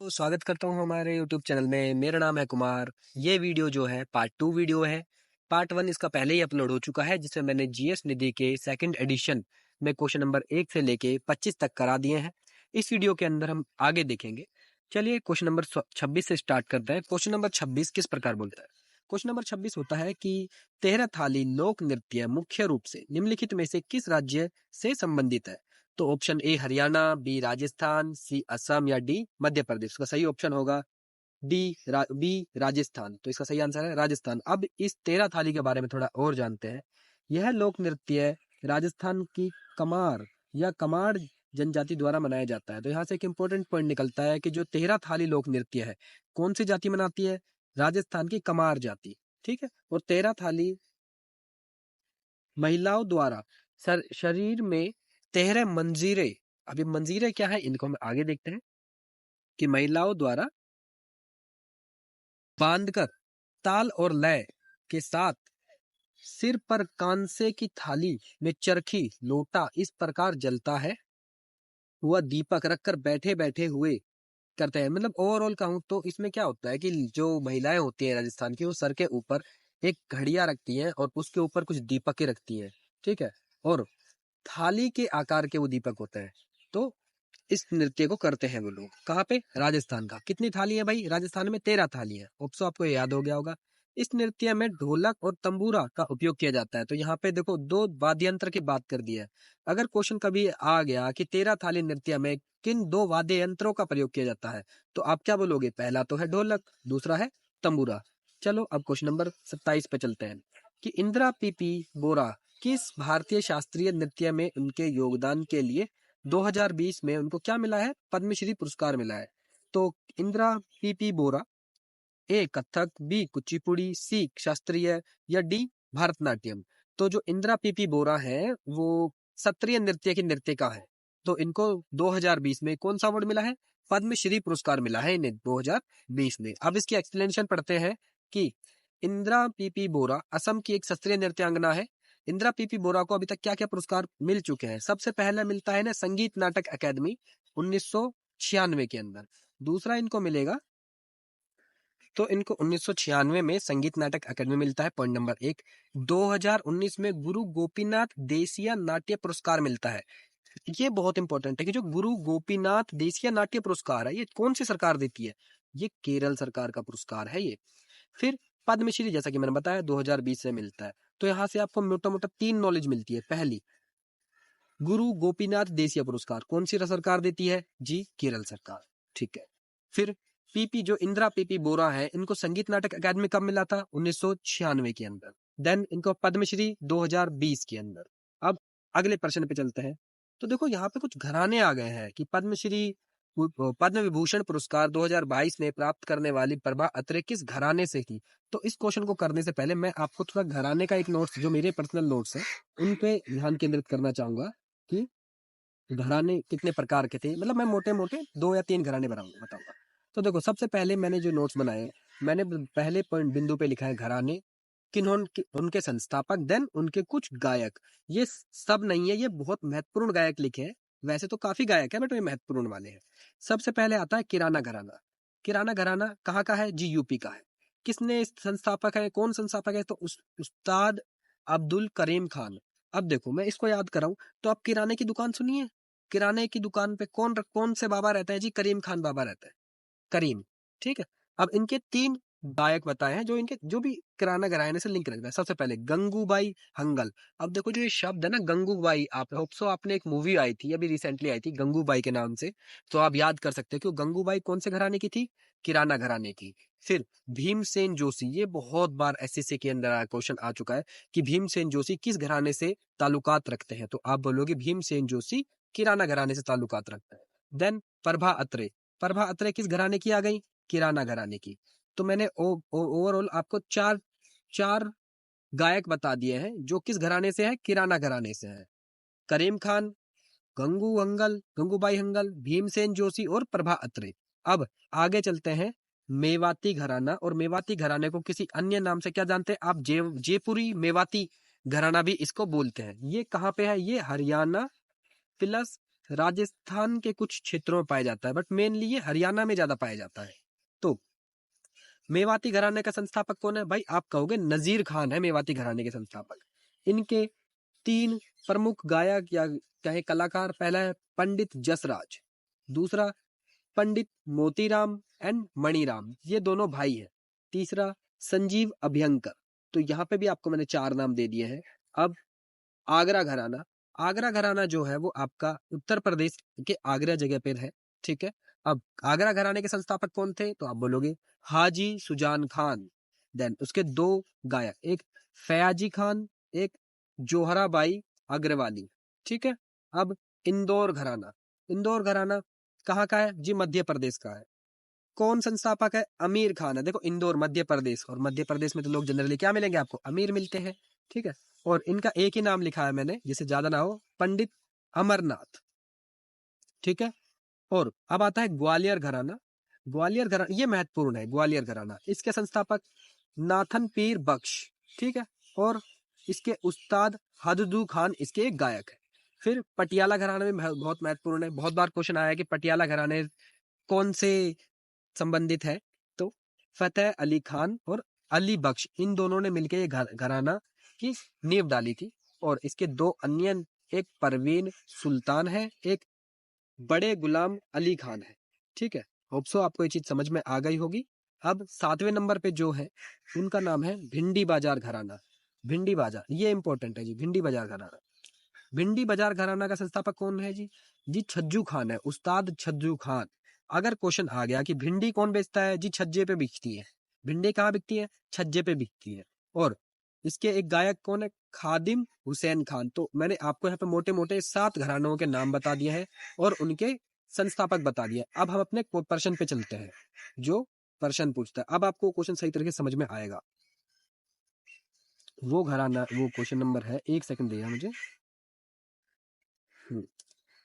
तो स्वागत करता हूँ हमारे यूट्यूब चैनल में। मेरा नाम है कुमार। ये वीडियो जो है पार्ट 2 वीडियो है। पार्ट 1 इसका पहले ही अपलोड हो चुका है, जिसमें मैंने जीएस निधि के सेकंड एडिशन में क्वेश्चन नंबर 1 से लेके 25 तक करा दिए हैं। इस वीडियो के अंदर हम आगे देखेंगे। चलिए क्वेश्चन नंबर 26 से स्टार्ट करते हैं। क्वेश्चन नंबर 26 किस प्रकार बोलता है? क्वेश्चन नंबर 26 होता है कि तेरह थाली लोक नृत्य मुख्य रूप से निम्नलिखित में से किस राज्य से संबंधित है? तो option A Haryana, B Rajasthan, C Assam या डी मध्य प्रदेश। इसका सही ऑप्शन होगा बी राजस्थान। तो इसका सही आंसर है राजस्थान। अब इस तेरह थाली के बारे में थोड़ा और जानते हैं। यह लोक नृत्य राजस्थान की कमार या कमार जनजाति द्वारा मनाया जाता है। तो यहाँ से एक इंपॉर्टेंट पॉइंट निकलता है कि जो तेरह थाली लोक नृत्य है कौन सी जाति मनाती है? राजस्थान की कमार जाति। ठीक है। और तेरह थाली महिलाओं द्वारा शरीर में तेरह मंजीरे। अभी मंजीरे क्या है इनको हम आगे देखते हैं कि महिलाओं द्वारा बांधकर ताल और लय के साथ सिर पर कांसे की थाली में चरखी लोटा इस प्रकार जलता है, वह दीपक रखकर बैठे बैठे हुए करते हैं। मतलब ओवरऑल कहूं तो इसमें क्या होता है कि जो महिलाएं होती हैं राजस्थान की, वो सर के ऊपर एक घड़िया रखती हैं और उसके ऊपर कुछ दीपकें रखती हैं। ठीक है। और थाली के आकार के वो दीपक होते हैं। तो इस नृत्य को करते हैं वो लोग। कहाँ पे? राजस्थान का। कितनी थाली है भाई? राजस्थान में 13 थाली है। ऑप्शन आपको याद हो गया होगा। इस नृत्य में ढोलक और तंबूरा का उपयोग किया जाता है। तो यहाँ पे देखो दो वाद्य यंत्र की बात कर दी है। अगर क्वेश्चन कभी आ गया कि 13 थाली नृत्य में किन दो वाद्य यंत्रों का प्रयोग किया जाता है, तो आप क्या बोलोगे? पहला तो है ढोलक, दूसरा है तंबूरा। चलो अब क्वेश्चन नंबर 27 पे चलते हैं कि इंदिरा पीपी बोरा किस भारतीय शास्त्रीय नृत्य में उनके योगदान के लिए 2020 में उनको क्या मिला है? पद्मश्री पुरस्कार मिला है। तो इंदिरा पीपी बोरा ए कथक, बी कुचिपुड़ी, सी शास्त्रीय या डी भारतनाट्यम। तो जो इंदिरा पीपी बोरा है वो सत्रीय नृत्य की नृत्यिका है। तो इनको 2020 में कौन सा अवार्ड मिला है? पद्मश्री पुरस्कार मिला है इन्हें 2020 में। अब इसकी एक्सप्लेनेशन पढ़ते हैं कि इंदिरा पीपी बोरा असम की एक शास्त्रीय नृत्यांगना है। इंदिरा पीपी बोरा को अभी तक क्या क्या पुरस्कार मिल चुके हैं? सबसे पहला मिलता है ना संगीत नाटक अकादमी 1996 के अंदर। दूसरा इनको मिलेगा, तो इनको 1996 में संगीत नाटक अकादमी मिलता है, पॉइंट नंबर 1। 2019 में गुरु गोपीनाथ देसिया नाट्य पुरस्कार मिलता है। ये बहुत इंपॉर्टेंट है कि जो गुरु गोपीनाथ देसिया नाट्य पुरस्कार है ये कौन सी सरकार देती है? ये केरल सरकार का पुरस्कार है ये। फिर पद्मश्री जैसा कि मैंने बताया 2020 से मिलता है। तो यहाँ से आपको मोटा मोटा 3 नॉलेज मिलती है। पहली, गुरु गोपीनाथ देसिया पुरस्कार कौन सी सरकार देती है? जी केरल सरकार। ठीक है। फिर पीपी जो इंदिरा पीपी बोरा है इनको संगीत नाटक अकादमी कब मिला था? 1996 के अंदर। देन इनको पद्मश्री 2020 के अंदर। अब अगले प्रश्न पे चलते हैं। तो देखो यहाँ पे कुछ घराने आ गए हैं कि पद्मश्री पद्म विभूषण पुरस्कार 2022 में प्राप्त करने वाली प्रभा अत्रे किस घराने से थी? तो इस क्वेश्चन को करने से पहले मैं आपको थोड़ा घराने का एक नोट्स, जो मेरे पर्सनल नोट्स है उन पे ध्यान केंद्रित करना चाहूंगा कि घराने कितने प्रकार के थे। मतलब मैं मोटे मोटे 2 या 3 घराने बताऊंगा। तो देखो सबसे पहले मैंने जो नोट्स बनाए, मैंने पहले पॉइंट बिंदु पे लिखा है घराने, उनके संस्थापक, देन उनके कुछ गायक। ये सब नहीं है, ये बहुत महत्वपूर्ण गायक लिखे हैं। वैसे तो काफी गायक है बट ये महत्वपूर्ण वाले हैं। सबसे पहले आता है किराना घराना। किराना घराना कहाँ का है? जी यूपी का है। किसने संस्थापक है? कौन संस्थापक है? तो उस्ताद अब्दुल करीम खान। अब देखो मैं इसको याद कराऊं तो आप किराने की दुकान सुनिए। किराने की दुकान पे कौन से बाबा रहते हैं? जी करीम खान बाबा रहते हैं। करीम। ठीक है। अब इनके 3 गायक बताए हैं जो इनके जो भी किराना घराने से लिंक रखता है। सबसे पहले गंगूबाई हंगल। अब देखो जो ये शब्द है ना गंगूबाई, आप होप सो आपने एक मूवी आई थी अभी रिसेंटली आई थी गंगूबाई के नाम से, तो आप याद कर सकते हो कि गंगूबाई कौन से घराने की थी? किराना घराने की। फिर भीमसेन जोशी, ये बहुत बार एसएससी के अंदर क्वेश्चन आ चुका है कि भीमसेन जोशी किस घराने से ताल्लुकात रखते हैं? तो आप बोलोगे भीमसेन जोशी किराना घराने से ताल्लुकात रखते हैं। देन प्रभा अत्रे। प्रभा अत्रे किस घराने की आ गई? किराना घराने की। तो मैंने ओवरऑल आपको चार चार गायक बता दिए हैं जो किस घराने से है? किराना घराने से है। करीम खान, गंगूबाई हंगल, भीमसेन जोशी और प्रभा अत्रे। अब आगे चलते हैं मेवाती घराना। और मेवाती घराने को किसी अन्य नाम से क्या जानते हैं आप? जयपुरी मेवाती घराना भी इसको बोलते हैं। ये कहाँ पे है? ये हरियाणा प्लस राजस्थान के कुछ क्षेत्रों में पाया जाता है, बट मेनली ये हरियाणा में ज्यादा पाया जाता है। तो मेवाती घराने का संस्थापक कौन है भाई? आप कहोगे नजीर खान है मेवाती घराने के संस्थापक। इनके 3 प्रमुख गायक या कहे कलाकार, पहला है पंडित जसराज, दूसरा पंडित मोतीराम एंड मणिराम, ये दोनों भाई हैं, तीसरा संजीव अभ्यंकर। तो यहाँ पे भी आपको मैंने 4 नाम दे दिए हैं। अब आगरा घराना, आगरा घराना जो है वो आपका उत्तर प्रदेश के आगरा जगह पे है, ठीक है। अब आगरा घराने के संस्थापक कौन थे? तो आप बोलोगे हाजी सुजान खान। देन उसके 2 गायक, एक फयाजी खान, एक जोहराबाई अग्रवाली, ठीक है। अब इंदौर घराना, इंदौर घराना कहाँ का है जी? मध्य प्रदेश का है। कौन संस्थापक है? अमीर खान है। देखो इंदौर मध्य प्रदेश, और मध्य प्रदेश में तो लोग जनरली क्या मिलेंगे आपको? अमीर मिलते हैं, ठीक है। और इनका एक ही नाम लिखा है मैंने, जिसे ज्यादा ना हो, पंडित अमरनाथ, ठीक है। और अब आता है ग्वालियर घराना, ग्वालियर घराना ये महत्वपूर्ण है। ग्वालियर घराना, इसके संस्थापक नाथन पीर बख्श, ठीक है। और इसके उस्ताद हददू खान इसके एक गायक है। फिर पटियाला घराना में बहुत महत्वपूर्ण है, बहुत बार क्वेश्चन आया है कि पटियाला घराने कौन से संबंधित है? तो फतेह अली खान और अली बख्श, इन दोनों ने मिलकर ये घराना की नींव डाली थी। और इसके 2 अन्य, एक परवीन सुल्तान है, एक बड़े गुलाम अली खान है, ठीक है। होप सो आपको ये चीज समझ में आ गई होगी। अब 7वें नंबर पे जो है उनका नाम है भिंडी बाजार घराना। भिंडी बाजार ये इंपॉर्टेंट है जी, भिंडी बाजार घराना। भिंडी बाजार घराना का संस्थापक कौन है जी? जी छज्जू खान है, उस्ताद छज्जू खान। अगर क्वेश्चन आ गया कि भिंडी कौन बेचता है? जी छज्जे पे बिकती है। भिंडी कहाँ बिकती है? छज्जे पे बिकती है। और इसके एक गायक कौन है? खादिम हुसैन खान। तो मैंने आपको यहाँ पे मोटे मोटे 7 घरानों के नाम बता दिए हैं और उनके संस्थापक बता दिए। अब हम अपने प्रश्न पे चलते हैं, जो प्रश्न पूछता है। अब आपको क्वेश्चन सही तरीके से समझ में आएगा। वो घराना, वो क्वेश्चन नंबर है, 1 सेकंड देगा मुझे।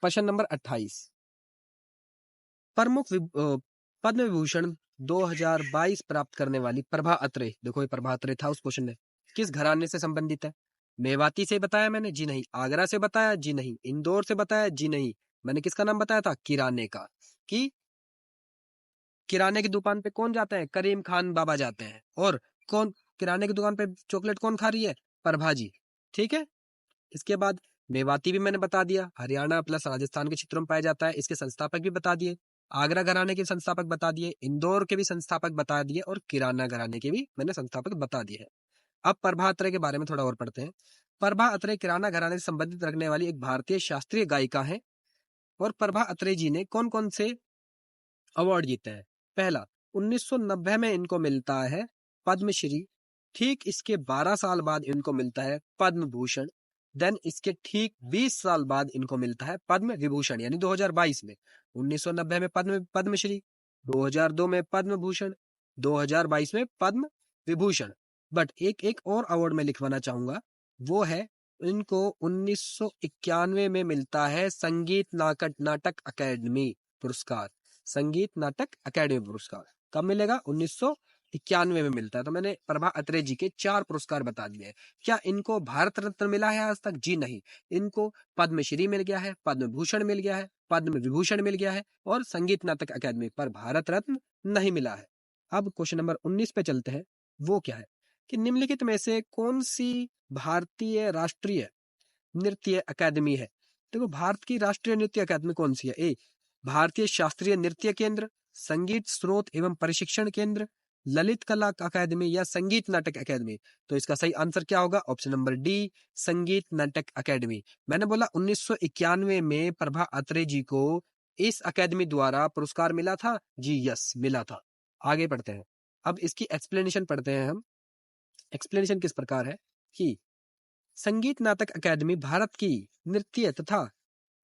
प्रश्न नंबर 28, प्रमुख पद्म विभूषण 2022 प्राप्त करने वाली प्रभा अत्रे, देखो ये प्रभा अत्रे था उस क्वेश्चन में, किस घराने से संबंधित है? मेवाती से बताया मैंने? जी नहीं। आगरा से बताया? जी नहीं। इंदौर से बताया? जी नहीं। मैंने किसका नाम बताया था? किराने का। कि किराने की दुकान पे कौन जाता है? करीम खान बाबा जाते हैं। और कौन किराने की दुकान पे चॉकलेट कौन खा रही है? प्रभा जी, ठीक है। इसके बाद मेवाती भी मैंने बता दिया, हरियाणा प्लस राजस्थान के क्षेत्रों में पाया जाता है। इसके संस्थापक भी बता दिए, आगरा घराने के संस्थापक बता दिए, इंदौर के भी संस्थापक बता दिए, और किराना घराने के भी मैंने संस्थापक बता दिए हैं। अब प्रभा अत्रे के बारे में थोड़ा और पढ़ते हैं। प्रभा अत्रे किराना घराने से संबंधित रखने वाली एक भारतीय शास्त्रीय गायिका है। और प्रभा अत्रे जी ने कौन कौन से अवार्ड जीते हैं? पहला, 1990 में इनको मिलता है पद्मश्री। ठीक इसके 12 साल बाद इनको मिलता है पद्म भूषण। देन इसके ठीक 20 साल बाद इनको मिलता है पद्म विभूषण, यानी 2022 में। 1990 में पद्मश्री, 2002 में पद्म भूषण, 2022 में पद्म विभूषण। बट एक और अवार्ड मैं लिखवाना चाहूंगा, वो है इनको 1991 में मिलता है संगीत नाटक अकेडमी पुरस्कार। संगीत नाटक अकेडमी पुरस्कार कब मिलेगा? 1991 में मिलता है। तो मैंने प्रभा अत्रे जी के 4 पुरस्कार बता दिए हैं। क्या इनको भारत रत्न मिला है आज तक? जी नहीं। इनको पद्मश्री मिल गया है, पद्म भूषण मिल गया है, पद्म विभूषण मिल गया है, और संगीत नाटक अकेडमी, पर भारत रत्न नहीं मिला है। अब क्वेश्चन नंबर 19 पे चलते हैं। वो क्या है कि निम्नलिखित में से कौन सी भारतीय राष्ट्रीय नृत्य अकादमी है? देखो भारत की राष्ट्रीय नृत्य अकादमी कौन सी है? ए भारतीय शास्त्रीय नृत्य केंद्र, संगीत स्रोत एवं प्रशिक्षण केंद्र, ललित कला अकादमी, या संगीत नाटक अकादमी। तो इसका सही आंसर क्या होगा? ऑप्शन नंबर डी, संगीत नाटक अकादमी। मैंने बोला 1991 में प्रभा अत्रे जी को इस अकादमी द्वारा पुरस्कार मिला था। जी यस, मिला था। आगे पढ़ते हैं। अब इसकी एक्सप्लेनेशन पढ़ते हैं हम। एक्सप्लेनेशन किस प्रकार है कि संगीत नाटक अकादमी भारत की नृत्य तथा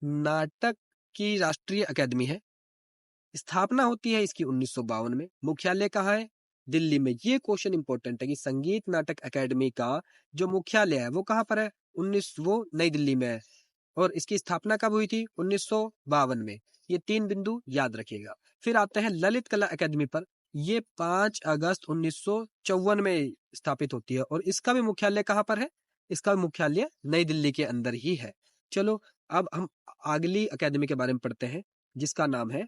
नाटक की राष्ट्रीय अकादमी है। स्थापना होती है इसकी 1952 में। मुख्यालय कहाँ है? दिल्ली में। ये क्वेश्चन इंपॉर्टेंट है कि संगीत नाटक अकादमी का जो मुख्यालय है वो कहाँ पर है? वो नई दिल्ली में है। और इसकी स्थापना कब हुई थी? 1952 में। ये 3 बिंदु याद रखिएगा। फिर आते हैं ललित कला अकादमी पर। ये 5 अगस्त 1954 में स्थापित होती है। और इसका भी मुख्यालय कहाँ पर है? इसका मुख्यालय नई दिल्ली के अंदर ही है। चलो अब हम अगली अकेडमी के बारे में पढ़ते हैं, जिसका नाम है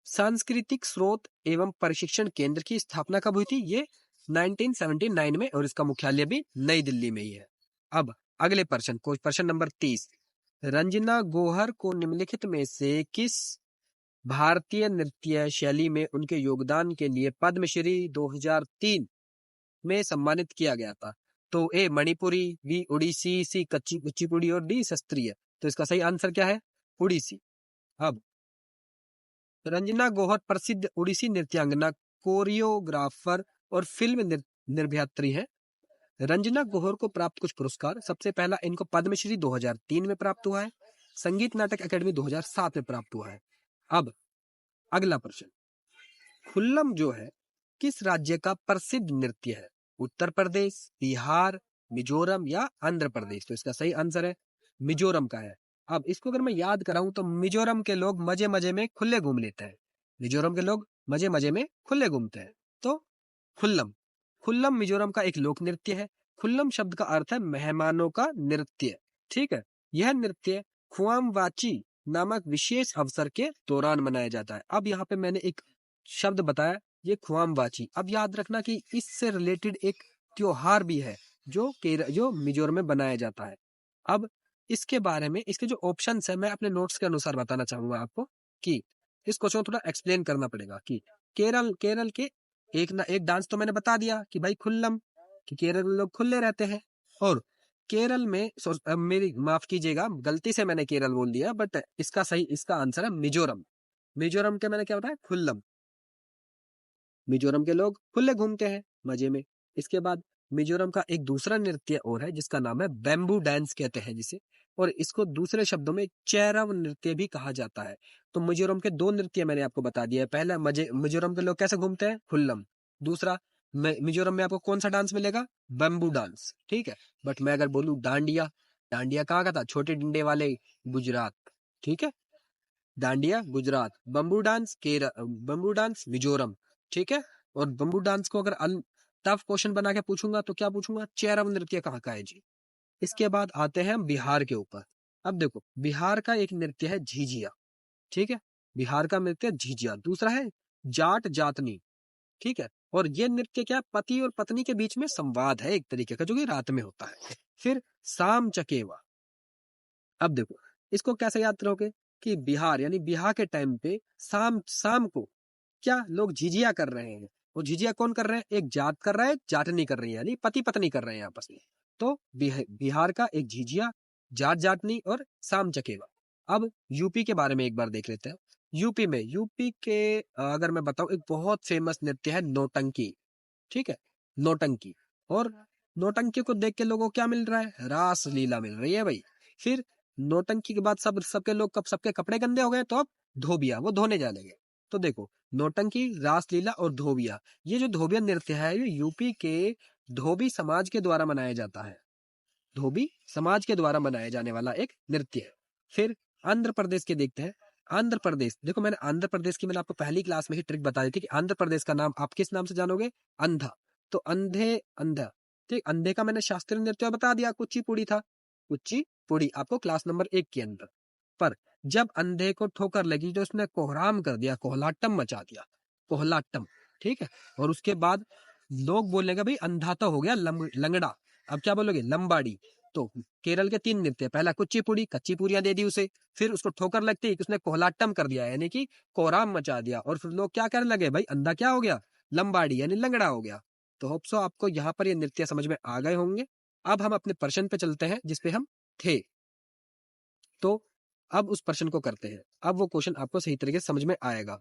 सांस्कृतिक स्रोत एवं प्रशिक्षण केंद्र की स्थापना कब हुई थी? ये 1979 में, और इसका मुख्यालय भी नई दिल्ली में ही है। अब अगले प्रश्न नंबर 30, रंजना गोहर को निम्नलिखित में से किस भारतीय नृत्य शैली में उनके योगदान के लिए पद्मश्री 2003 में सम्मानित किया गया था? तो ए मणिपुरी, बी उड़ीसी, सी कुचिपुड़ी और डी शास्त्रीय। तो इसका सही आंसर क्या है? उड़ीसी। अब रंजना गोहर प्रसिद्ध उड़ीसी नृत्यांगना, कोरियोग्राफर और फिल्म निर्भयात्री है। रंजना गोहर को प्राप्त कुछ पुरस्कार, सबसे पहला इनको पद्मश्री 2003 में प्राप्त हुआ है, संगीत नाटक अकेडमी 2007 में प्राप्त हुआ है। अब अगला प्रश्न, खुल्लम जो है किस राज्य का प्रसिद्ध नृत्य है? उत्तर प्रदेश, बिहार, मिजोरम या आंध्र प्रदेश? तो इसका सही आंसर है मिजोरम का है। अब इसको अगर मैं याद कराऊं तो मिजोरम के लोग मजे मजे में खुले घूम लेते हैं। मिजोरम के लोग मजे मजे में खुले घूमते हैं। तो खुल्लम, खुल्लम मिजोरम का एक लोक नृत्य है। खुल्लम शब्द का अर्थ है मेहमानों का नृत्य। ठीक है, यह नृत्य खुआमवाची नामक विशेष अवसर के दौरान मनाया जाता है। अब यहाँ पे मैंने एक शब्द बताया, ये खुआमवाची। अब याद रखना कि इससे रिलेटेड एक त्योहार भी है जो मिजोरम में बनाया जाता है। अब इसके बारे में इसके जो ऑप्शंस है मैं अपने नोट्स के अनुसार बताना चाहूंगा आपको कि इस क्वेश्चन को थोड़ा एक्सप्लेन करना पड़ेगा कि केरल के एक डांस तो मैंने बता दिया कि भाई खुल्लम, कि केरल के लोग खुले रहते हैं। और केरल में मेरी माफ कीजिएगा, गलती से मैंने केरल बोल दिया, बट इसका आंसर है मिजोरम। मिजोरम के मैंने क्या बताया? खुल्लम। मिजोरम के लोग खुले घूमते हैं मजे में। इसके बाद मिजोरम का एक दूसरा नृत्य और है जिसका नाम है बैम्बू डांस कहते हैं जिसे, और इसको दूसरे शब्दों में चैरव नृत्य भी कहा जाता है। तो मिजोरम के दो नृत्य मैंने आपको बता दिया है। पहला मिजोरम के लोग कैसे घूमते हैं? खुल्लम। दूसरा मिजोरम में आपको कौन सा डांस मिलेगा? Bamboo dance. ठीक है, बट मैं अगर बोलूं डांडिया, डांडिया कहाँ का था? छोटे डंडे वाले गुजरात। ठीक है, डांडिया गुजरात, बम्बू डांस मिजोरम। ठीक है, और बम्बू डांस को अगर टफ क्वेश्चन बना के पूछूंगा तो क्या पूछूंगा? चैरव नृत्य कहाँ का है जी। इसके बाद आते हैं बिहार के ऊपर। अब देखो, बिहार का एक नृत्य है झिझिया। ठीक है, बिहार का नृत्य झिझिया। दूसरा है जाट जातनी। ठीक है, और ये नृत्य क्या, पति और पत्नी के बीच में संवाद है एक तरीके का, जो कि रात में होता है। फिर साम चकेवा। अब देखो, इसको कैसे याद करोगे कि बिहार यानी बिहार के टाइम पे शाम शाम को क्या लोग झिझिया कर रहे हैं। वो झिझिया कौन कर रहे हैं? एक जाट कर रहा है, जाटनी कर रही है, यानी पति पत्नी कर रहे हैं आपस में। तो बिहार का एक झिझिया, जाट जाटनी और शाम चकेवा। अब यूपी के बारे में एक बार देख लेते हैं। यूपी के अगर मैं बताऊं, एक बहुत फेमस नृत्य है नौटंकी। ठीक है, नौटंकी। और नौटंकी को देख के लोगों को क्या मिल रहा है? रास लीला मिल रही है भाई। फिर नौटंकी के बाद सबके लोग कब सबके कपड़े गंदे हो गए तो अब धोबिया, वो धोने जाने लगे। तो देखो, नौटंकी, रासलीला और धोबिया, ये जो धोबिया नृत्य है ये यूपी के धोबी समाज के द्वारा मनाया जाता है। धोबी समाज के द्वारा मनाया जाने वाला एक नृत्य है। फिर आंध्र प्रदेश के देखते हैं। आंध्र प्रदेश, देखो मैंने आंध्र प्रदेश की मैंने आपको पहली क्लास में ही ट्रिक बता दी थी कि आंध्र प्रदेश का नाम आप किस नाम से जानोगे? अंधा। तो अंधा। ठीक, अंधे का मैंने शास्त्रीय नृत्य बता दिया, कुचिपुड़ी था। कुचिपुड़ी आपको क्लास नंबर 1 के अंदर। पर जब अंधे को ठोकर लगी तो उसने कोहराम कर दिया, कोहलाटम मचा दिया, कोहलाटम। ठीक है, और उसके बाद लोग बोलेगा भाई अंधा तो हो गया लंगड़ा, अब क्या बोलोगे? लंबाड़ी। तो केरल के 3 नृत्य, पहला कुचिपुड़ी, कच्ची पूरियां दे दी उसे। फिर उसको ठोकर लगती है, उसने कोहलाटम कर दिया यानी कि कोहराम मचा दिया, और फिर लोग क्या करने लगे? भाई अंधा क्या हो गया? लंबाड़ी यानी लंगड़ा हो गया। तो होप सो आपको यहाँ पर ये नृत्य समझ में आ गए होंगे। अब हम अपने प्रश्न पे चलते हैं जिसपे हम थे। तो अब उस प्रश्न को करते हैं। अब वो क्वेश्चन आपको सही तरीके से समझ में आएगा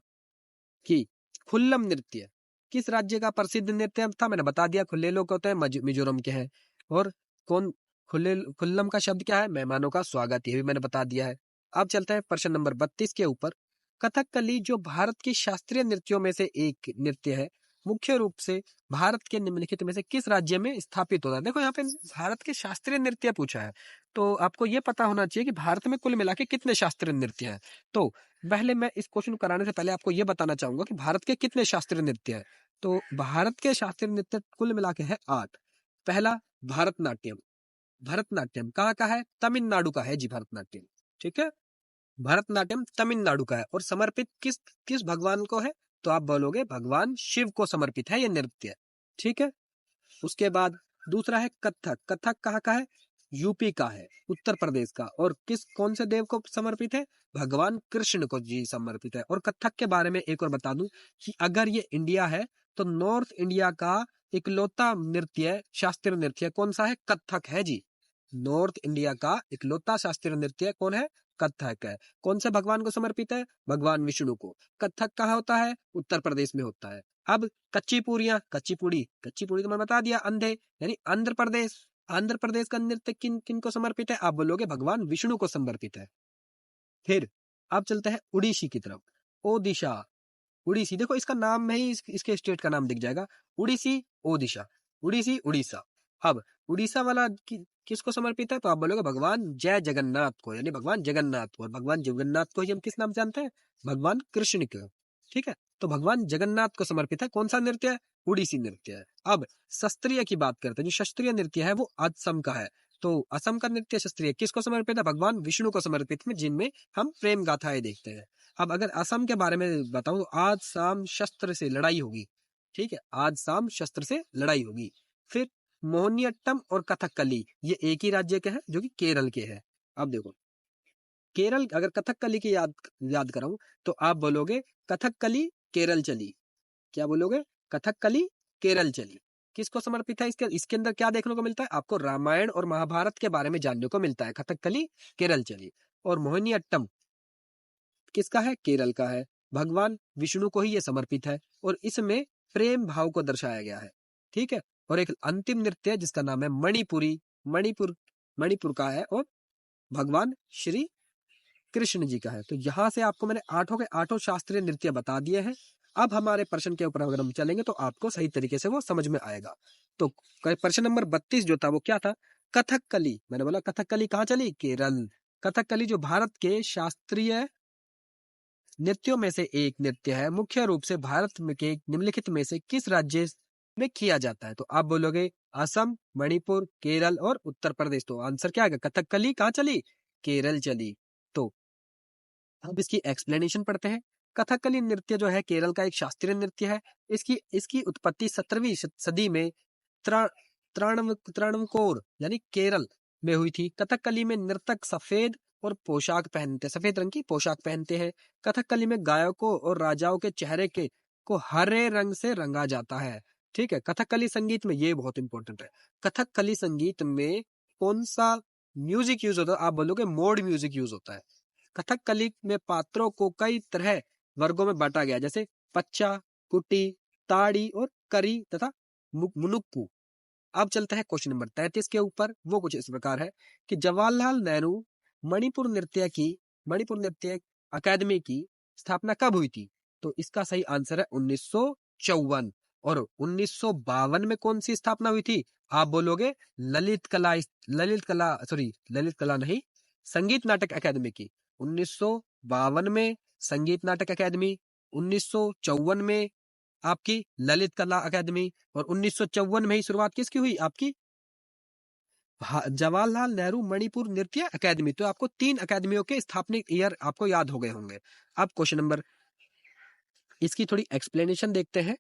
कि खुल्लम नृत्य किस राज्य का प्रसिद्ध नृत्य था? मैंने बता दिया, खुले लोग होते हैं, मिजोरम के हैं। और कौन खुल्लम का शब्द क्या है? मेहमानों का स्वागत, ये भी मैंने बता दिया है। अब चलते हैं प्रश्न नंबर 32 के ऊपर। कथकली जो भारत के शास्त्रीय नृत्यों में से एक नृत्य है, मुख्य रूप से भारत के निम्नलिखित में से किस राज्य में स्थापित होता है? देखो यहाँ पे भारत के शास्त्रीय नृत्य पूछा है, तो आपको ये पता होना चाहिए कि भारत में कुल मिला के कितने शास्त्रीय नृत्य हैं। तो पहले मैं इस क्वेश्चन कराने से पहले आपको ये बताना चाहूंगा कि भारत के कितने शास्त्रीय नृत्य हैं। तो भारत के शास्त्रीय नृत्य कुल मिला के है 8। पहला भारतनाट्यम, भरतनाट्यम कहाँ का है? तमिलनाडु का है जी भरतनाट्यम। ठीक है, भरतनाट्यम तमिलनाडु का है और समर्पित किस किस भगवान को है? तो आप बोलोगे भगवान शिव को समर्पित है ये नृत्य। ठीक है, उसके बाद दूसरा है कथक। कथक कहाँ का है? यूपी का है, उत्तर प्रदेश का। और किस कौन से देव को समर्पित है? भगवान कृष्ण को जी समर्पित है। और कथक के बारे में एक और बता दूं कि अगर ये इंडिया है तो नॉर्थ इंडिया का इकलौता नृत्य, शास्त्रीय नृत्य कौन सा है? कथक है जी। नॉर्थ इंडिया का इकलौता शास्त्रीय नृत्य कौन है? कथक है। कौन से भगवान को समर्पित है? भगवान विष्णु को। कथक कहाँ होता है? उत्तर प्रदेश में होता है। अब कच्ची पूरियां, कच्ची पूरी तो मैं बता दिया, अंधे यानी आंध्र प्रदेश। आंध्र प्रदेश का नृत्य किन किन को समर्पित है? आप बोलोगे भगवान विष्णु को समर्पित है। फिर अब चलते हैं उड़ीसी की तरफ। ओडिशा, उड़ीसी, देखो इसका नाम में ही इसके स्टेट का नाम दिख जाएगा, उड़ीसी, ओडिशा, उड़ीसी, उड़ीसा। अब उड़ीसा वाला किसको समर्पित है? तो आप बोलोगे भगवान जय जगन्नाथ को, यानी भगवान जगन्नाथ को। और भगवान जगन्नाथ को ही हम किस नाम से जानते हैं? भगवान कृष्ण को। ठीक है, तो भगवान जगन्नाथ को समर्पित है कौन सा नृत्य है? उड़ीसी नृत्य है। अब शास्त्रीय की बात करते हैं, जो शास्त्रीय नृत्य है वो असम का है। तो असम का नृत्य शास्त्रीय किसको समर्पित है? भगवान विष्णु को समर्पित है, जिनमें हम प्रेम गाथाएं देखते हैं। अब अगर असम के बारे में बताऊं तो आज शाम शस्त्र से लड़ाई होगी। ठीक है, आज शाम शस्त्र से लड़ाई होगी। फिर मोहिनीअट्टम और कथकली ये एक ही राज्य के हैं, जो कि केरल के हैं। अब देखो केरल, अगर कथकली की याद याद कराऊं तो आप बोलोगे कथकली केरल चली। क्या बोलोगे? कथकली केरल चली। किसको समर्पित है? इसके इसके अंदर क्या देखने को मिलता है? आपको रामायण और महाभारत के बारे में जानने को मिलता है। कथकली केरल चली। और मोहिनीअट्टम किसका है? केरल का है। भगवान विष्णु को ही ये समर्पित है और इसमें प्रेम भाव को दर्शाया गया है। ठीक है, और एक अंतिम नृत्य है जिसका नाम है मणिपुरी। मणिपुर का है और भगवान श्री कृष्ण जी का है। तो यहाँ से आपको मैंने आठों के आठों शास्त्रीय नृत्य बता दिए हैं। अब हमारे प्रश्न के ऊपर अगर हम चलेंगे तो आपको सही तरीके से वो समझ में आएगा। तो प्रश्न नंबर 32 जो था वो क्या था? कथकली। मैंने बोला कथकली कहाँ चली? केरल। कथकली जो भारत के शास्त्रीय नृत्यों में से एक नृत्य है, मुख्य रूप से भारत में के निम्नलिखित में से किस राज्य में किया जाता है? तो आप बोलोगे असम, मणिपुर, केरल और उत्तर प्रदेश। तो आंसर क्या है? कथकली कहाँ चली? केरल चली। तो अब इसकी एक्सप्लेनेशन पढ़ते हैं। कथकली नृत्य जो है केरल का एक शास्त्रीय नृत्य है। इसकी इसकी उत्पत्ति 17वीं सदी में त्रावणकोर यानी केरल में हुई थी। कथकली में नर्तक सफेद रंग की पोशाक पहनते हैं। कथकली में गायकों और राजाओं के चेहरे के को हरे रंग से रंगा जाता है। ठीक है, कथकली संगीत में ये बहुत इंपॉर्टेंट है। कथकली संगीत में कौन सा म्यूजिक यूज होता है? आप बोलोगे मोड म्यूजिक यूज होता है। कथकली में पात्रों को कई तरह वर्गों में बांटा गया, जैसे पच्चा, कुटी, ताड़ी और करी तथा मुनुक्कू। अब चलता है क्वेश्चन नंबर 33 के ऊपर। वो कुछ इस प्रकार है कि जवाहरलाल नेहरू मणिपुर नृत्य अकादमी की स्थापना कब हुई थी? तो इसका सही आंसर है 1954। और 1952 में कौन सी स्थापना हुई थी? आप बोलोगे ललित कला नहीं, संगीत नाटक अकादमी की। 1952 में संगीत नाटक अकादमी, 1954 में आपकी ललित कला अकादमी और 1954 में ही शुरुआत किसकी हुई? आपकी जवाहरलाल नेहरू मणिपुर नृत्य अकादमी। तो आपको 3 अकादमियों के स्थापनिक ईयर आपको याद हो गए होंगे। अब क्वेश्चन नंबर, इसकी थोड़ी एक्सप्लेनेशन देखते हैं।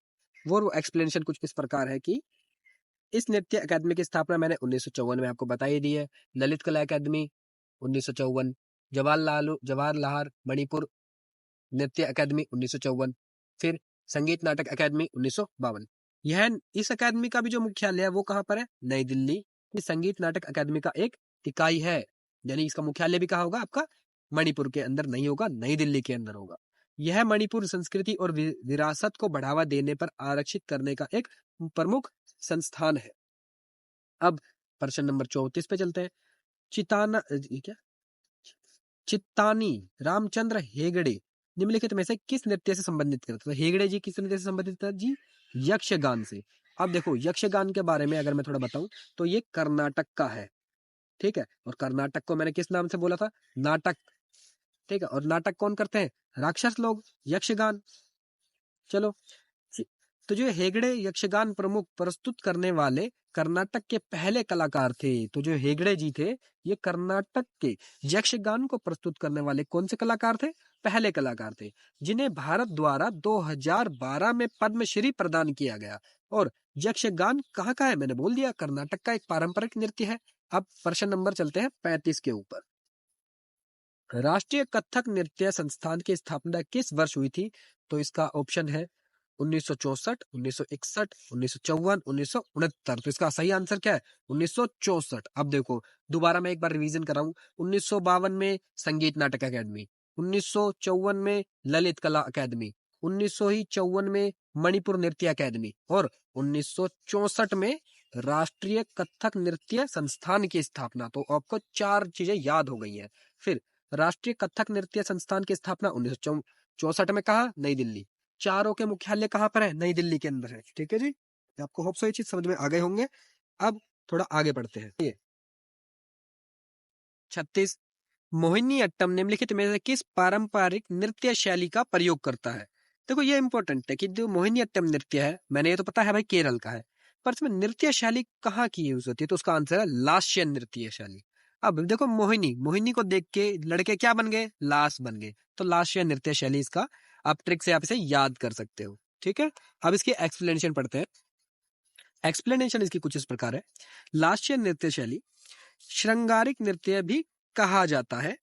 वो एक्सप्लेनेशन कुछ इस प्रकार है कि इस नृत्य अकादमी की स्थापना मैंने 1954 में आपको बता ही दी है। ललित कला अकादमी 1954, जवाहरलाल मणिपुर नृत्य अकादमी 1954, फिर संगीत नाटक अकादमी 1952। यह इस अकादमी का भी जो मुख्यालय है वो कहाँ पर है? नई दिल्ली। संगीत नाटक अकादमी का एक इकाई है, यानी इसका मुख्यालय भी कहाँ होगा? आपका मणिपुर के अंदर नहीं होगा, नई दिल्ली के अंदर होगा। यह मणिपुर संस्कृति और विरासत को बढ़ावा देने पर आरक्षित करने का एक प्रमुख संस्थान है। अब प्रश्न नंबर 34 पे चलते हैं। चित्तानी रामचंद्र हेगड़े निम्नलिखित में से किस नृत्य से संबंधित करता था? हेगड़े जी किस नृत्य से संबंधित था जी? यक्षगान से। अब देखो यक्षगान के बारे में अगर मैं थोड़ा बताऊं तो ये कर्नाटक का है। ठीक है, और कर्नाटक को मैंने किस नाम से बोला था? नाटक। ठीक है, और नाटक कौन करते हैं? राक्षस लोग, यक्षगान। चलो, तो जो हेगड़े यक्षगान प्रमुख प्रस्तुत करने वाले कर्नाटक के पहले कलाकार थे। तो जो हेगड़े जी थे, ये कर्नाटक के यक्षगान को प्रस्तुत करने वाले कौन से कलाकार थे? पहले कलाकार थे, जिन्हें भारत द्वारा 2012 में पद्मश्री प्रदान किया गया। और यक्षगान कहाँ का है? मैंने बोल दिया, कर्नाटक का एक पारंपरिक नृत्य है। अब प्रश्न नंबर चलते हैं 35 के ऊपर। राष्ट्रीय कथक नृत्य संस्थान की स्थापना किस वर्ष हुई थी? तो इसका ऑप्शन है 1964, 1961, 1954, 1969। तो इसका सही आंसर क्या है? 1964। अब देखो, दोबारा मैं एक बार रिवीजन कर रहा हूँ। 1952 में संगीत नाटक अकेडमी, 1954 में ललित कला अकेडमी, 1954 में मणिपुर नृत्य अकेडमी और 1964 में राष्ट्रीय कथक नृत्य संस्थान की स्थापना। तो आपको 4 चीजें याद हो गई हैं। फिर राष्ट्रीय कथक नृत्य संस्थान की स्थापना 1964 में कहा? नई दिल्ली। चारों के मुख्यालय कहाँ पर है? नई दिल्ली के अंदर है। ठीक है जी, आपको होप सो ये चीज समझ में आ गए होंगे। अब थोड़ा आगे बढ़ते हैं। ये 36, मोहिनी अट्टम निम्नलिखित में से किस पारंपरिक नृत्य शैली का प्रयोग करता है? देखो ये इंपॉर्टेंट है कि जो मोहिनी अट्टम नृत्य है, मैंने ये तो पता है भाई केरल का है, पर इसमें नृत्य शैली कहाँ की यूज होती है? तो उसका आंसर है लास्य नृत्य शैली। अब देखो, मोहिनी, मोहिनी को देख के लड़के क्या बन गए? लाश बन गए। तो लास्य नृत्य शैली इसका आप ट्रिक से आप इसे याद कर सकते हो। ठीक है, अब इसकी एक्सप्लेनेशन पढ़ते हैं। एक्सप्लेनेशन इसकी कुछ इस प्रकार है। लास्य नृत्य शैली श्रृंगारिक नृत्य भी कहा जाता है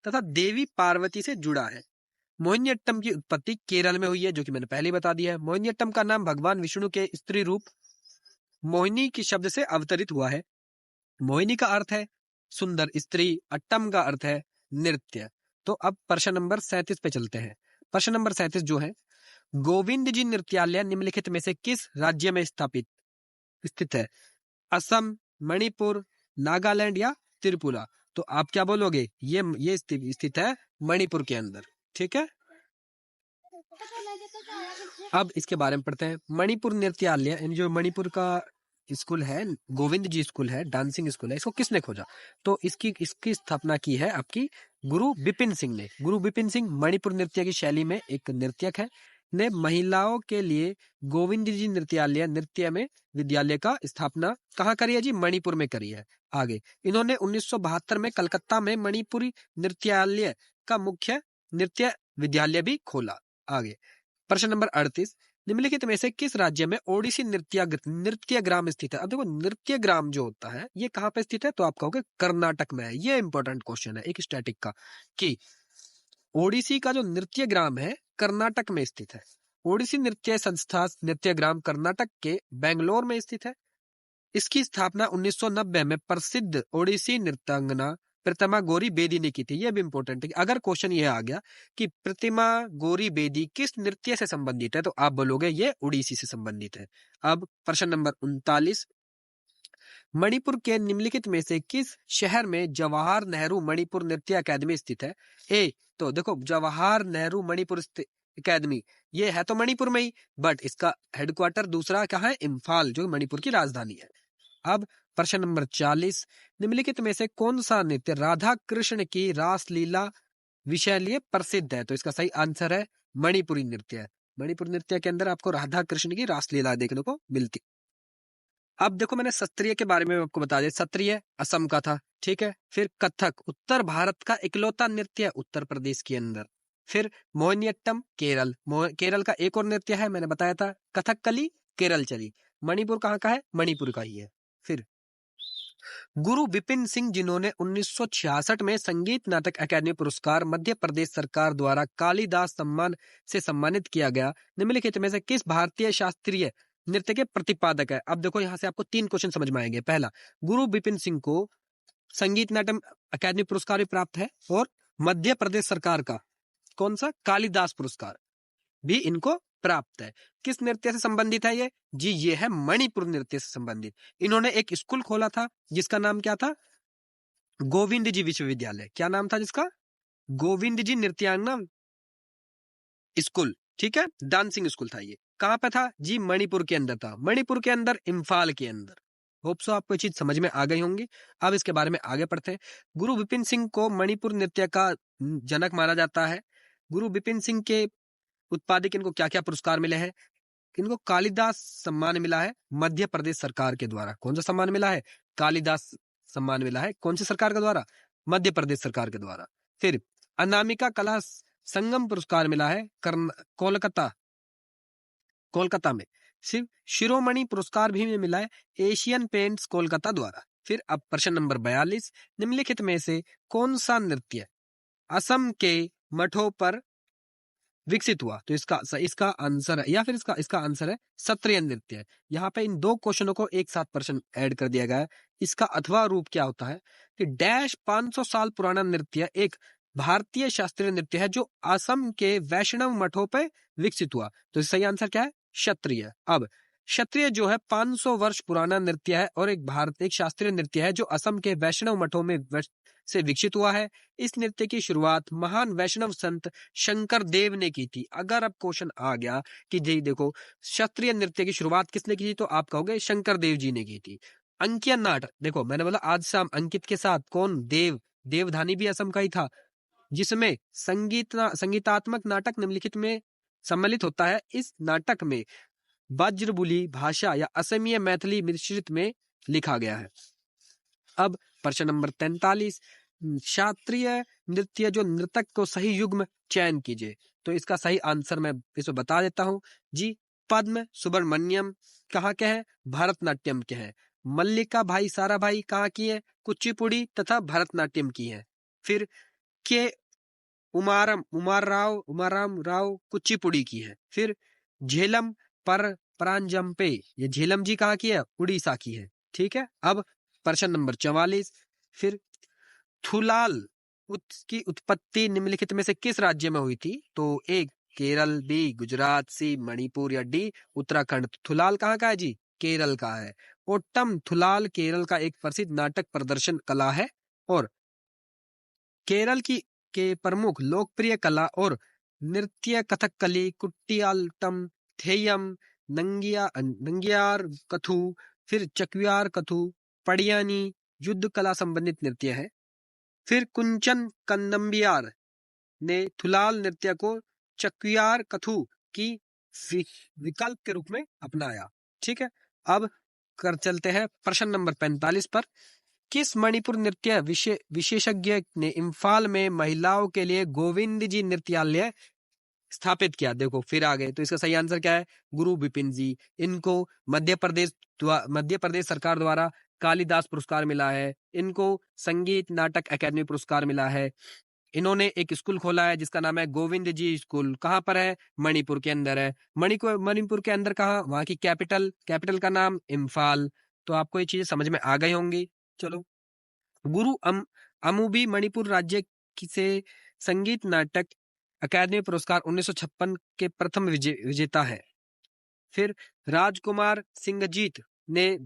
तथा देवी पार्वती से जुड़ा है। मोहिनीअट्टम की उत्पत्ति केरल में हुई है, जो कि मैंने पहले ही बता दिया है। मोहिनीअट्टम का नाम भगवान विष्णु के स्त्री रूप मोहिनी के शब्द से अवतरित हुआ है। मोहिनी का अर्थ है सुंदर स्त्री, अट्टम का अर्थ है नृत्य। तो अब प्रश्न नंबर 37 पे चलते हैं। प्रश्न नंबर 37 जो है, गोविंद जी नृत्यालय निम्नलिखित में से किस राज्य में स्थित है? असम, मणिपुर, नागालैंड या त्रिपुरा? तो आप क्या बोलोगे? ये स्थित है मणिपुर के अंदर। ठीक है, अब इसके बारे में पढ़ते हैं। मणिपुर नृत्यालय, यानी जो मणिपुर का स्कूल है, गोविंद जी स्कूल है, डांसिंग स्कूल है, इसको किसने खोजा? तो इसकी स्थापना की है आपकी गुरु बिपिन सिंह ने। गुरु बिपिन सिंह मणिपुर नृत्य की शैली में एक नृत्यक है, ने महिलाओं के लिए गोविंद जी नृत्य में विद्यालय का स्थापना कहाँ करी है जी? मणिपुर में करी है। आगे इन्होंने 1972 में कलकत्ता में मणिपुरी नृत्यालय का मुख्य नृत्य विद्यालय भी खोला। आगे प्रश्न नंबर 38, निम्नलिखित में से किस राज्य में ओडिसी नृत्य ग्राम स्थित है? अब देखो, नृत्य ग्राम जो होता है ये कहाँ पे स्थित है? तो आप कहोगे कर्नाटक में है। ये इंपॉर्टेंट क्वेश्चन है एक स्टैटिक का, कि ओडिसी का जो नृत्य ग्राम है कर्नाटक में स्थित है। ओडिसी नृत्य संस्था नृत्य ग्राम कर्नाटक के बेंगलोर में स्थित है। इसकी स्थापना 1990 में प्रसिद्ध ओडिसी नृत्यांगना प्रतिमा गौरी बेदी ने की थी। यह भी इंपॉर्टेंट है कि अगर क्वेश्चन ये आ गया कि प्रतिमा गौरी बेदी किस नृत्य से संबंधित है, तो आप बोलोगे ये ओडिसी से संबंधित है। अब प्रश्न नंबर 39, मणिपुर के निम्नलिखित में से किस शहर में जवाहर नेहरू मणिपुर नृत्य अकादमी स्थित है? ए, तो देखो, जवाहर नेहरू मणिपुर अकादमी ये है तो मणिपुर में ही, बट इसका हेडक्वार्टर दूसरा कहाँ है? इम्फाल, जो मणिपुर की राजधानी है। अब प्रश्न नंबर 40, निम्नलिखित में से कौन सा नृत्य राधा कृष्ण की रासलीला विषय लिए प्रसिद्ध है? तो इसका सही आंसर है मणिपुरी नृत्य। मणिपुर नृत्य के अंदर आपको राधा कृष्ण की रासलीला देखने को मिलती। अब देखो, मैंने सत्रिय के बारे में आपको बता दिया। सत्रिय असम का था, ठीक है। फिर कथक उत्तर भारत का इकलौता नृत्य है उत्तर प्रदेश के अंदर। फिर मोहिनीअट्टम केरल का एक और नृत्य है, मैंने बताया था। कथकली केरल चली। मणिपुर कहाँ का है? मणिपुर का ही है। फिर गुरु बिपिन सिंह, जिन्होंने 1966 में संगीत नाटक अकादमी पुरस्कार मध्य प्रदेश सरकार द्वारा कालिदास सम्मान से सम्मानित किया गया, निम्नलिखित में से किस भारतीय शास्त्रीय नृत्य के प्रतिपादक है? अब देखो, यहाँ से आपको 3 क्वेश्चन समझ में आएंगे। पहला, गुरु बिपिन सिंह को संगीत नाटक अकादमी पुरस्कार भी प्राप्त है और मध्य प्रदेश सरकार का कौन सा? कालिदास पुरस्कार भी इनको प्राप्त है। किस नृत्य से संबंधित है ये जी? ये है मणिपुर नृत्य से संबंधित। इन्होंने एक स्कूल खोला था जिसका नाम क्या था? गोविंद जी विश्वविद्यालय। क्या नाम था जिसका? गोविंद जी नृत्यांगना स्कूल, ठीक है। डांसिंग स्कूल था ये। कहां पे था जी? मणिपुर के अंदर था। मणिपुर के अंदर, इम्फाल के अंदर। होप सो आपको ये चीज समझ में आ गई होंगी। अब इसके बारे में आगे पढ़ते हैं। गुरु बिपिन सिंह को मणिपुर नृत्य का जनक माना जाता है। गुरु बिपिन सिंह के उत्पादित इनको क्या क्या पुरस्कार मिले हैं? इनको कालिदास सम्मान मिला है मध्य प्रदेश सरकार के द्वारा। कौन सा सम्मान मिला है? कालिदास सम्मान मिला है। कौन सी सरकार के द्वारा? मध्य प्रदेश सरकार के द्वारा। फिर अनामिका कला संगम पुरस्कार मिला है कोलकाता में। शिव शिरोमणि पुरस्कार भी मिला है एशियन पेंट्स कोलकाता द्वारा। फिर अब प्रश्न नंबर 42, निम्नलिखित में से कौन सा नृत्य असम के मठों पर विकसित हुआ? तो इसका आंसर है, या फिर इसका आंसर है सत्रिय नृत्य। यहाँ पे इन दो क्वेश्चनों को एक साथ प्रश्न ऐड कर दिया गया है। इसका अथवा रूप क्या होता है कि डैश 500 साल पुराना नृत्य एक भारतीय शास्त्रीय नृत्य है जो असम के वैष्णव मठों पे विकसित हुआ। तो सही आंसर क्या है? क्षत्रिय। अब क्षत्रिय जो है 500 वर्ष पुराना नृत्य है और एक शास्त्रीय नृत्य है जो असम के वैष्णव मठों में से विकसित हुआ है। इस नृत्य की शुरुआत महान वैष्णव संत शंकर देव ने की थी। अगर अब क्वेश्चन आ गया कि जी देखो क्षत्रिय नृत्य की शुरुआत किसने की थी, तो आप कहोगे शंकर देव जी ने की थी। अंकिया नाट, देखो मैंने बोला आज शाम अंकित के साथ कौन, देवधानी भी असम का ही था, जिसमें संगीतात्मक नाटक निम्नलिखित में सम्मिलित होता है। इस नाटक में ब्रजबुली भाषा या असमीय मैथिली मिश्रित में लिखा गया है। अब प्रश्न नंबर 43, शास्त्रीय नृत्य जो नृतक को सही युग्म चयन कीजिए। तो इसका सही आंसर मैं इसको बता देता हूं जी। पद्म सुब्रमण्यम कहाँ के हैं? भरतनाट्यम के हैं। मल्लिका भाई साराभाई कहाँ की है? कुचिपुड़ी तथा भरतनाट्यम की है। फिर के उमाराम राव कुचिपुड़ी की है। फिर झेलम परांजम्पे, ये झेलम जी कहाँ की है? उड़ीसा की है। ठीक है। अब प्रश्न नंबर 44, फिर थुलाल की उत्पत्ति निम्नलिखित में से किस राज्य में हुई थी? तो एक केरल, बी गुजरात, सी मणिपुर या डी उत्तराखंड। थुलाल कहाँ का है जी? केरल का है। ओट्टम थुलाल केरल का एक प्रसिद्ध नाटक प्रदर्शन कला है और केरल के प्रमुख लोकप्रिय कला और नृत्य कथकली, कुट्टियाल्टम, थेयम, नंगियार कथू, फिर चकवियार कथू, पडियानी युद्ध कला संबंधित नृत्य है। फिर कुंचन कन्नम्बियार ने थुलाल नृत्य को चकवियार कथू की विकल्प के रूप में अपनाया। ठीक है। अब कर चलते हैं प्रश्न नंबर 45 पर। किस मणिपुर नृत्य विशेषज्ञ ने इम्फाल में महिलाओं के लिए गोविंद जी नृत्यालय स्थापित किया? देखो फिर आ गए। तो इसका सही आंसर क्या है? गुरु विपिन जी। इनको मध्य प्रदेश सरकार द्वारा कालिदास पुरस्कार मिला है। इनको संगीत नाटक अकादमी पुरस्कार मिला है। इन्होंने एक स्कूल खोला है जिसका नाम है गोविंद जी स्कूल। कहाँ पर है? मणिपुर के अंदर है। मणिपुर के अंदर कहाँ? वहां की कैपिटल का नाम इम्फाल। तो आपको ये चीजें समझ में आ गई होंगी। चलो, गुरु अमुबी मणिपुर राज्य से संगीत नाटक अकादमी पुरस्कार 1956 के प्रथम विजेता है। फिर राजकुमार सिंहजीत ने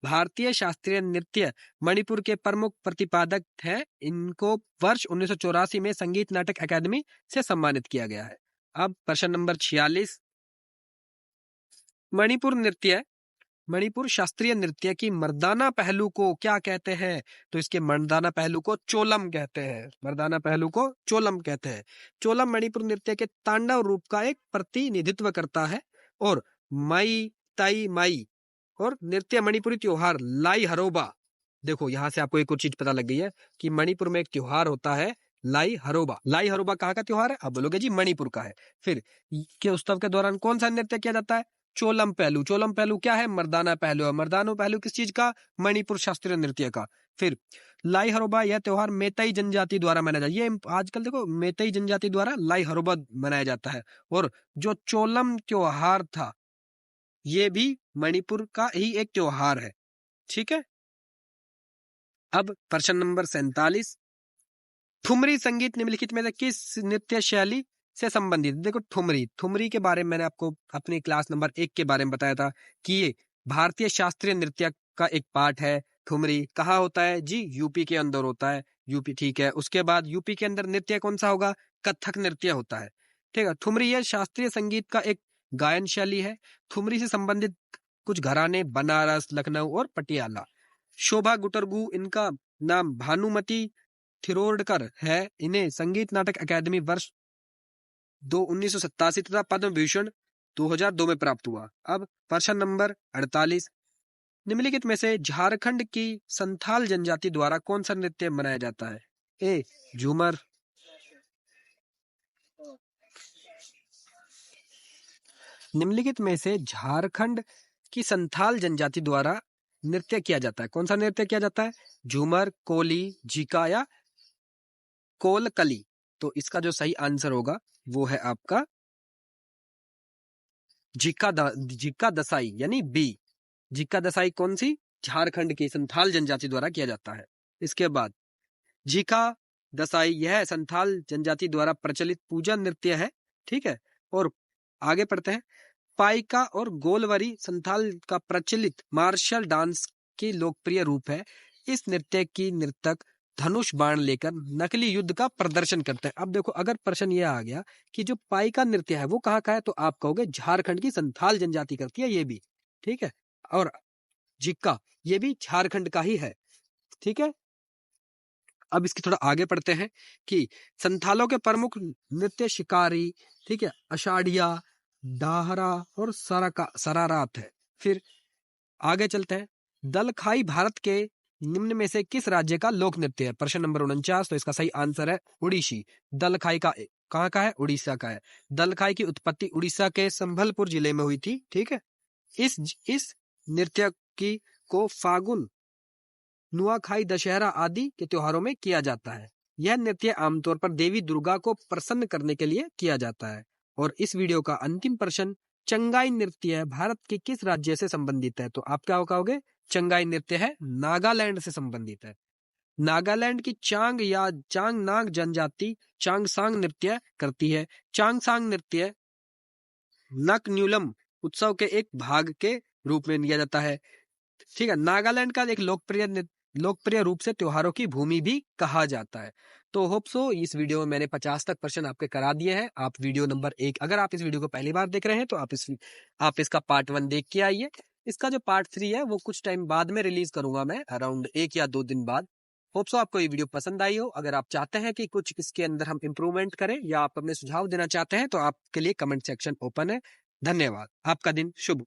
भारतीय शास्त्रीय नृत्य मणिपुर के प्रमुख प्रतिपादक हैं। इनको वर्ष 1984 में संगीत नाटक अकादमी से सम्मानित किया गया है। अब प्रश्न नंबर 46, मणिपुर शास्त्रीय नृत्य की मर्दाना पहलू को क्या कहते हैं? तो इसके मर्दाना पहलू को चोलम कहते हैं। चोलम मणिपुर नृत्य के तांडव रूप का एक प्रतिनिधित्व करता है और माई ताई माई और नृत्य मणिपुरी त्योहार लाई हरोबा। देखो यहां से आपको एक और चीज पता लग गई है कि मणिपुर में एक त्योहार होता है लाई हरोबा कहाँ का त्योहार है? अब बोलोगे जी मणिपुर का है। फिर के उत्सव के दौरान कौन सा नृत्य किया जाता है? चोलम पहलू क्या है? मर्दाना पहलू किस चीज का? मणिपुर शास्त्रीय नृत्य का। फिर लाई हरोबा यह त्योहार मेतई जनजाति द्वारा मनाया जाता है। ये आजकल देखो मेतई जनजाति द्वारा लाई हरोबा मनाया जाता है। और जो चोलम त्योहार था ये भी मणिपुर का ही एक त्योहार है। ठीक है। अब प्रश्न नंबर 47, ठुमरी संगीत निम्नलिखित में से किस नृत्य शैली से संबंधित? देखो ठुमरी के बारे में मैंने आपको अपनी क्लास नंबर 1 के बारे में बताया था कि ये भारतीय शास्त्रीय नृत्य का एक पार्ट है। ठुमरी कहाँ होता है जी? यूपी के अंदर होता है। यूपी, ठीक है। उसके बाद यूपी के अंदर नृत्य कौन सा होगा? कथक नृत्य होता है। ठीक है। ठुमरी यह शास्त्रीय संगीत का एक गायन शैली है। ठुमरी से संबंधित कुछ घराने बनारस, लखनऊ और पटियाला। शोभा गुटरगु इनका नाम भानुमति थिरोडकर है। इन्हें संगीत नाटक अकादमी वर्ष 1987 तथा पद्म भूषण 2002 में प्राप्त हुआ। अब प्रश्न नंबर 48, निम्नलिखित में से झारखंड की संथाल जनजाति द्वारा कौन सा नृत्य मनाया जाता है? ए झूमर, निम्नलिखित में से झारखंड की संथाल जनजाति द्वारा नृत्य किया जाता है, कौन सा नृत्य किया जाता है? झूमर, कोली, झिका या कोलकली। तो इसका जो सही आंसर होगा वो है आपका झिक्का दसाई यानी बी। झिक्का दसाई कौन सी? झारखंड की संथाल जनजाति द्वारा किया जाता है। इसके बाद झिक्का दसाई यह संथाल जनजाति द्वारा प्रचलित पूजा नृत्य है, ठीक है। और आगे पढ़ते हैं, पाइका और गोलवरी संथाल का प्रचलित मार्शल डांस की लोकप्रिय रूप है। इस नृत्य की नर्तक धनुष बाण लेकर नकली युद्ध का प्रदर्शन करते हैं। अब देखो, अगर प्रश्न यह आ गया कि जो पाइका नृत्य है वो कहाँ का है, तो आप कहोगे झारखंड की संथाल जनजाति करती है ये भी, ठीक है। और झिक्का ये भी झारखंड का ही है, ठीक है। अब इसके थोड़ा आगे पढ़ते हैं कि संथालों के प्रमुख नृत्य शिकारी, ठीक है, अषाढ़िया, डाहरा और सरारात है। फिर आगे चलते हैं, दलखाई भारत के निम्न में से किस राज्य का लोक नृत्य है? प्रश्न नंबर 49, तो इसका सही आंसर है उड़ीसी। दलखाई का कहाँ का है? उड़ीसा का है। दलखाई की उत्पत्ति उड़ीसा के संभलपुर जिले में हुई थी, ठीक है। इस नृत्य की को फागुन, नुआखाई, दशहरा आदि के त्योहारों में किया जाता है। यह नृत्य आमतौर पर देवी दुर्गा को प्रसन्न करने के लिए किया जाता है। और इस वीडियो का अंतिम प्रश्न, चंगाई नृत्य भारत के किस राज्य से संबंधित है? तो आप क्या कहोगे? चंगाई नृत्य है नागालैंड से संबंधित है। नागालैंड की चांग या चांगनाग जनजाति चांगसांग नृत्य करती है। चांगसांग नृत्य नकन्यूलम उत्सव के एक भाग के रूप में लिया जाता है, ठीक है। नागालैंड का एक लोकप्रिय रूप से त्योहारों की भूमि भी कहा जाता है। तो होप सो इस वीडियो में मैंने 50 तक प्रश्न आपके करा दिए हैं। आप वीडियो नंबर 1, अगर आप इस वीडियो को पहली बार देख रहे हैं तो आप इसका पार्ट 1 देख के आइए। इसका जो पार्ट 3 है वो कुछ टाइम बाद में रिलीज करूंगा मैं, अराउंड 1 या 2 दिन बाद। होप सो आपको ये वीडियो पसंद आई हो। अगर आप चाहते हैं कि कुछ इसके अंदर हम इंप्रूवमेंट करें या आप अपने सुझाव देना चाहते हैं तो आपके लिए कमेंट सेक्शन ओपन है। धन्यवाद। आपका दिन शुभ।